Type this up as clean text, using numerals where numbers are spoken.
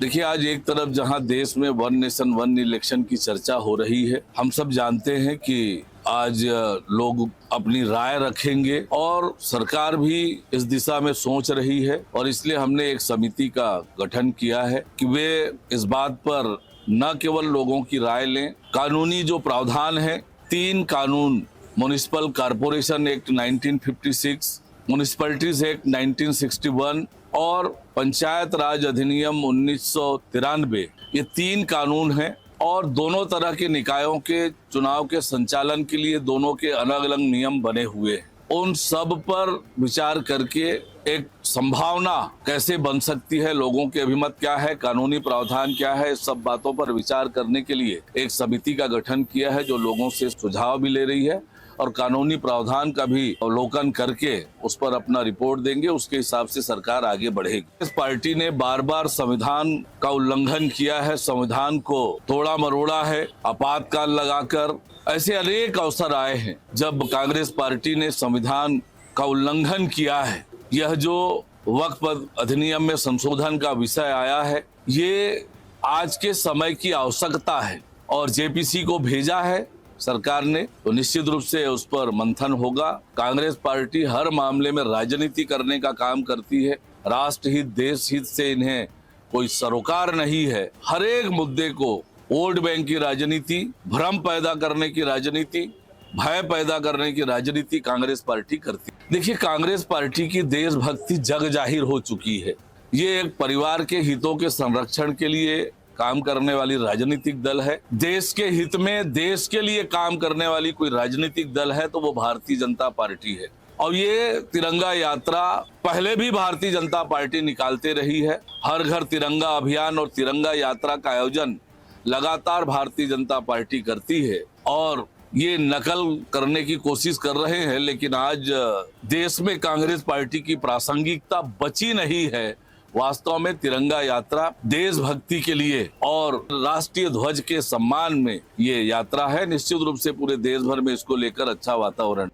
देखिए, आज एक तरफ जहां देश में वन नेशन वन इलेक्शन की चर्चा हो रही है, हम सब जानते हैं कि आज लोग अपनी राय रखेंगे और सरकार भी इस दिशा में सोच रही है और इसलिए हमने एक समिति का गठन किया है कि वे इस बात पर न केवल लोगों की राय लें, कानूनी जो प्रावधान है, 3 कानून, municipal corporation act 1956, municipalities act 1961 और पंचायत राज अधिनियम 1993, ये 3 कानून हैं और दोनों तरह के निकायों के चुनाव के संचालन के लिए दोनों के अलग अलग नियम बने हुए हैं। उन सब पर विचार करके एक संभावना कैसे बन सकती है, लोगों के अभिमत क्या है, कानूनी प्रावधान क्या है, इस सब बातों पर विचार करने के लिए एक समिति का गठन किया है जो लोगों से सुझाव भी ले रही है और कानूनी प्रावधान का भी अवलोकन करके उस पर अपना रिपोर्ट देंगे। उसके हिसाब से सरकार आगे बढ़ेगी। इस पार्टी ने बार बार संविधान का उल्लंघन किया है, संविधान को तोड़ा मरोड़ा है, आपातकाल लगाकर। ऐसे अनेक अवसर आए हैं जब कांग्रेस पार्टी ने संविधान का उल्लंघन किया है। यह जो वक्फ अधिनियम में संशोधन का विषय आया है, ये आज के समय की आवश्यकता है और जेपीसी को भेजा है सरकार ने, तो निश्चित रूप से उस पर मंथन होगा। कांग्रेस पार्टी हर मामले में राजनीति करने का काम करती है। राष्ट्र हित, देश हित से इन्हें कोई सरोकार नहीं है। हर एक मुद्दे को वोट बैंक की राजनीति, भ्रम पैदा करने की राजनीति, भय पैदा करने की राजनीति कांग्रेस पार्टी करती है। देखिए, कांग्रेस पार्टी की देशभक्ति जग जाहिर हो चुकी है। ये एक परिवार के हितों के संरक्षण के लिए काम करने वाली राजनीतिक दल है। देश के हित में, देश के लिए काम करने वाली कोई राजनीतिक दल है तो वो भारतीय जनता पार्टी है। और ये तिरंगा यात्रा पहले भी भारतीय जनता पार्टी निकालते रही है। हर घर तिरंगा अभियान और तिरंगा यात्रा का आयोजन लगातार भारतीय जनता पार्टी करती है और ये नकल करने की कोशिश कर रहे हैं, लेकिन आज देश में कांग्रेस पार्टी की प्रासंगिकता बची नहीं है। वास्तव में तिरंगा यात्रा देशभक्ति के लिए और राष्ट्रीय ध्वज के सम्मान में ये यात्रा है। निश्चित रूप से पूरे देश भर में इसको लेकर अच्छा वातावरण